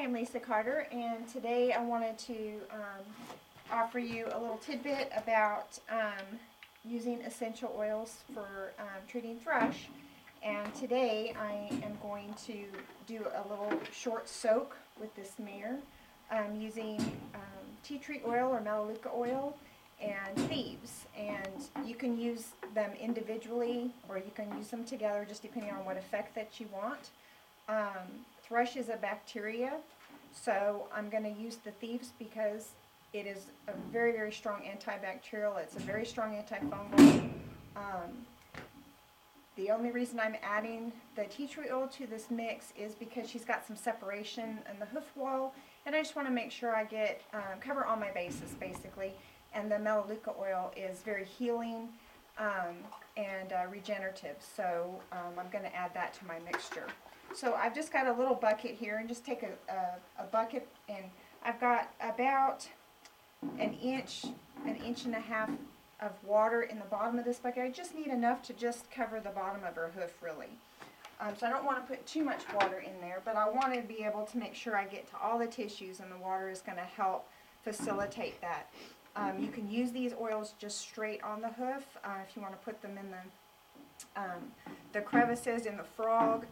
I'm Lisa Carter, and today I wanted to offer you a little tidbit about using essential oils for treating thrush. And today I am going to do a little short soak with this mare using tea tree oil or melaleuca oil and Thieves. And you can use them individually or you can use them together just depending on what effect that you want. Thrush is a bacteria, so I'm going to use the Thieves because it is a very, very strong antibacterial. It's a very strong antifungal. The only reason I'm adding the tea tree oil to this mix is because she's got some separation in the hoof wall, and I just want to make sure I get cover all my bases basically. And the melaleuca oil is very healing and regenerative, so I'm going to add that to my mixture. So I've just got a little bucket here, and just take a bucket, and I've got about an inch and a half of water in the bottom of this bucket. I just need enough to just cover the bottom of her hoof, really. So I don't want to put too much water in there, but I want to be able to make sure I get to all the tissues, and the water is going to help facilitate that. You can use these oils just straight on the hoof if you want to put them in the crevices in the frog.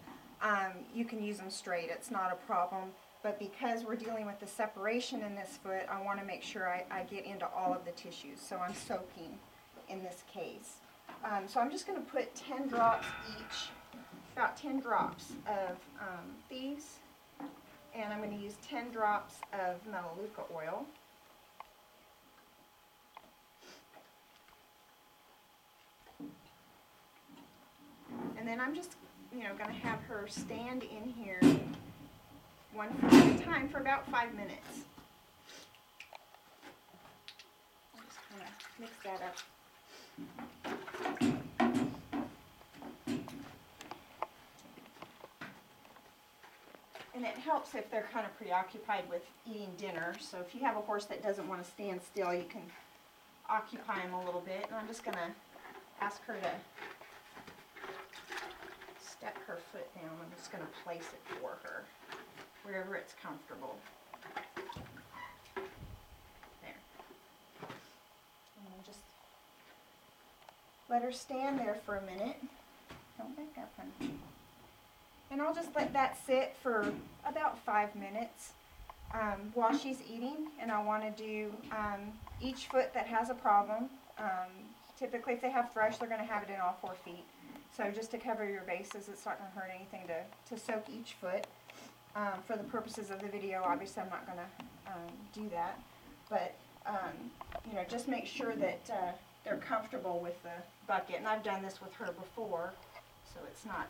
You can use them straight, it's not a problem, but because we're dealing with the separation in this foot, I want to make sure I get into all of the tissues, so I'm soaking in this case. So I'm just going to put 10 drops each, about 10 drops of Thieves, and I'm going to use 10 drops of melaleuca oil. And then I'm just going to have her stand in here one foot at a time for about 5 minutes. I'm just going to mix that up. And it helps if they're kind of preoccupied with eating dinner. So if you have a horse that doesn't want to stand still, you can occupy him a little bit. And I'm just going to ask her to step her foot down. I'm just going to place it for her wherever it's comfortable. There. And just let her stand there for a minute. Don't back up, honey. And I'll just let that sit for about 5 minutes while she's eating. And I want to do each foot that has a problem. Typically, if they have thrush, they're going to have it in all 4 feet. So just to cover your bases, it's not going to hurt anything to soak each foot. For the purposes of the video, obviously I'm not going to do that. But, just make sure that they're comfortable with the bucket. And I've done this with her before, so it's not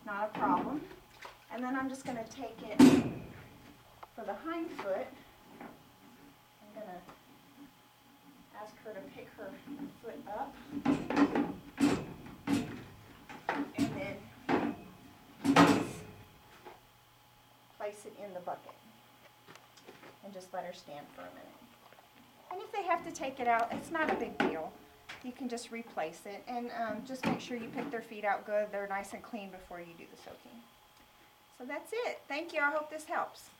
a problem. And then I'm just going to take it for the hind foot. I'm going to ask her to pick her foot up. And then place it in the bucket. And just let her stand for a minute. And if they have to take it out, it's not a big deal. You can just replace it. And just make sure you pick their feet out good. They're nice and clean before you do the soaking. So that's it. Thank you. I hope this helps.